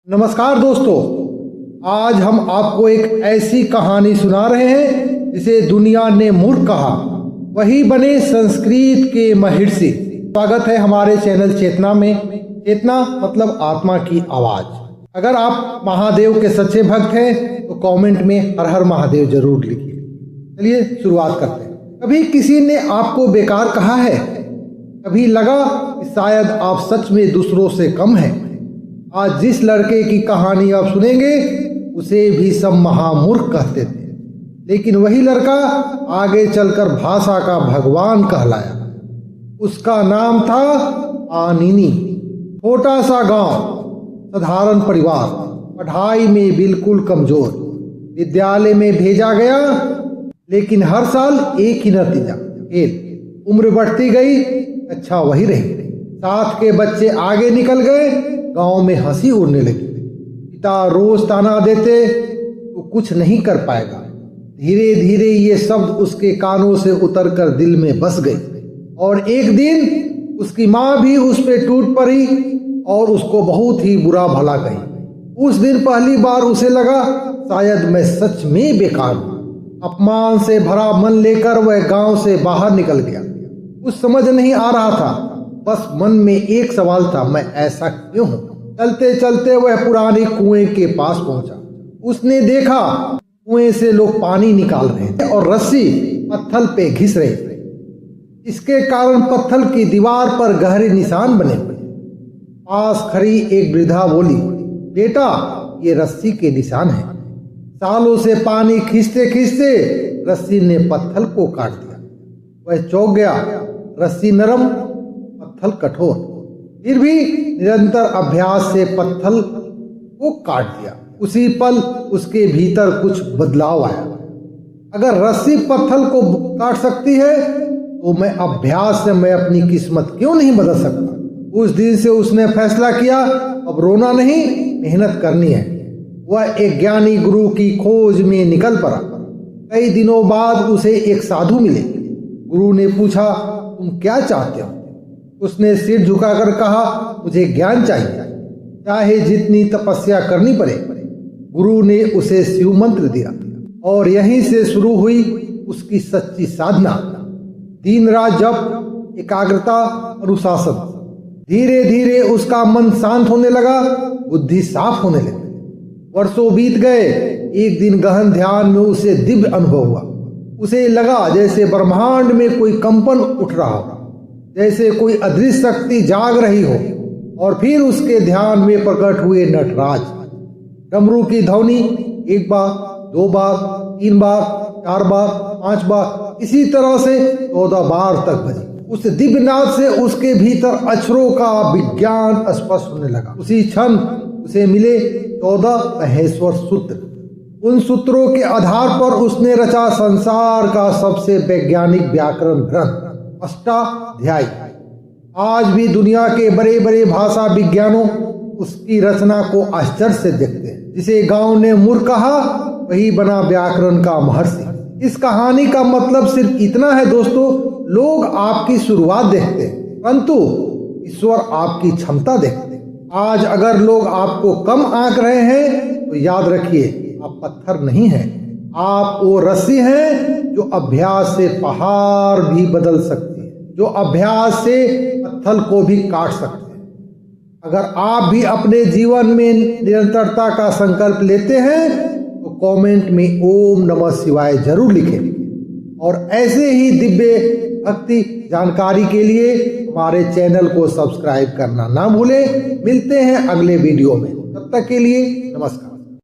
नमस्कार दोस्तों, आज हम आपको एक ऐसी कहानी सुना रहे हैं जिसे दुनिया ने मूर्ख कहा, वही बने संस्कृत के महर्षि। स्वागत है हमारे चैनल चेतना में। चेतना मतलब आत्मा की आवाज। अगर आप महादेव के सच्चे भक्त हैं तो कमेंट में हर हर महादेव जरूर लिखिए। चलिए शुरुआत करते हैं। कभी किसी ने आपको बेकार कहा है? कभी लगा कि शायद आप सच में दूसरों से कम हैं? आज जिस लड़के की कहानी आप सुनेंगे उसे भी सब महामूर्ख कहते थे, लेकिन वही लड़का आगे चलकर भाषा का भगवान कहलाया। उसका नाम था पाणिनि। छोटा सा गांव, साधारण परिवार, पढ़ाई में बिल्कुल कमजोर। विद्यालय में भेजा गया लेकिन हर साल एक ही नतीजा, फेल। उम्र बढ़ती गई, अच्छा वही रही। साथ के बच्चे आगे निकल गए, गांव में हंसी उड़ने लगी। पिता रोज ताना देते, तो कुछ नहीं कर पाएगा। धीरे धीरे ये शब्द उसके कानों से उतरकर दिल में बस गए और एक दिन उसकी माँ भी उस पे टूट पड़ी और उसको बहुत ही बुरा भला कही। उस दिन पहली बार उसे लगा शायद मैं सच में बेकार हूँ। अपमान से भरा मन लेकर वह गांव से बाहर निकल गया। कुछ समझ नहीं आ रहा था, बस मन में एक सवाल था, मैं ऐसा क्यों हूं? चलते चलते वह पुराने कुएं के पास पहुंचा। उसने देखा कुएं से लोग पानी निकाल रहे थे और रस्सी पत्थर पे घिस रहे थे। इसके कारण पत्थर की दीवार पर गहरे निशान बने हुए। पास खड़ी एक वृद्धा बोली, बेटा ये रस्सी के निशान है। सालों से पानी खींचते खींचते रस्सी ने पत्थर को काट दिया। वह चौंक गया। रस्सी नरम, पत्थर कठोर, फिर भी निरंतर अभ्यास से पत्थर को काट दिया। उसी पल उसके भीतर कुछ बदलाव आया। अगर रस्सी पत्थर को काट सकती है तो मैं अभ्यास से मैं अपनी किस्मत क्यों नहीं बदल सकता? उस दिन से उसने फैसला किया, अब रोना नहीं, मेहनत करनी है। वह एक ज्ञानी गुरु की खोज में निकल पड़ा। कई दिनों बाद उसे एक साधु मिले। गुरु ने पूछा, तुम क्या चाहते हो? उसने सिर झुकाकर कहा, मुझे ज्ञान चाहिए, चाहे जितनी तपस्या करनी पड़े। गुरु ने उसे शिव मंत्र दिया और यहीं से शुरू हुई उसकी सच्ची साधना। दिन रात जप, एकाग्रता, अनुशासन। धीरे धीरे उसका मन शांत होने लगा, बुद्धि साफ होने लगी। वर्षों बीत गए। एक दिन गहन ध्यान में उसे दिव्य अनुभव हुआ। उसे लगा जैसे ब्रह्मांड में कोई कंपन उठ रहा हो, जैसे कोई अदृश्य शक्ति जाग रही हो। और फिर उसके ध्यान में प्रकट हुए नटराज। डमरू की ध्वनि एक बार, दो बार, तीन बार, चार बार, पांच बार, इसी तरह से 14 बार तक बजी। उस दिव्य नाद से उसके भीतर अक्षरों का विज्ञान स्पष्ट होने लगा। उसी क्षण उसे मिले 14 महेश्वर सूत्र। उन सूत्रों के आधार पर उसने रचा संसार का सबसे वैज्ञानिक व्याकरण ग्रंथ अष्टाध्यायी। आज भी दुनिया के बड़े बड़े भाषा विज्ञानों उसकी रचना को आश्चर्य से देखते हैं। जिसे गांव ने मूर्ख कहा, वही बना व्याकरण का महर्षि। इस कहानी का मतलब सिर्फ इतना है दोस्तों, लोग आपकी शुरुआत देखते हैं परंतु ईश्वर आपकी क्षमता देखते हैं। आज अगर लोग आपको कम आंक रहे हैं तो याद रखिए, आप पत्थर नहीं हैं, आप वो रस्सी हैं जो अभ्यास से पहाड़ भी बदल सकती है, जो अभ्यास से पत्थर को भी काट सकते हैं। अगर आप भी अपने जीवन में निरंतरता का संकल्प लेते हैं तो कमेंट में ओम नमः शिवाय जरूर लिखें। और ऐसे ही दिव्य भक्ति जानकारी के लिए हमारे चैनल को सब्सक्राइब करना ना भूलें। मिलते हैं अगले वीडियो में, तब तक के लिए नमस्कार।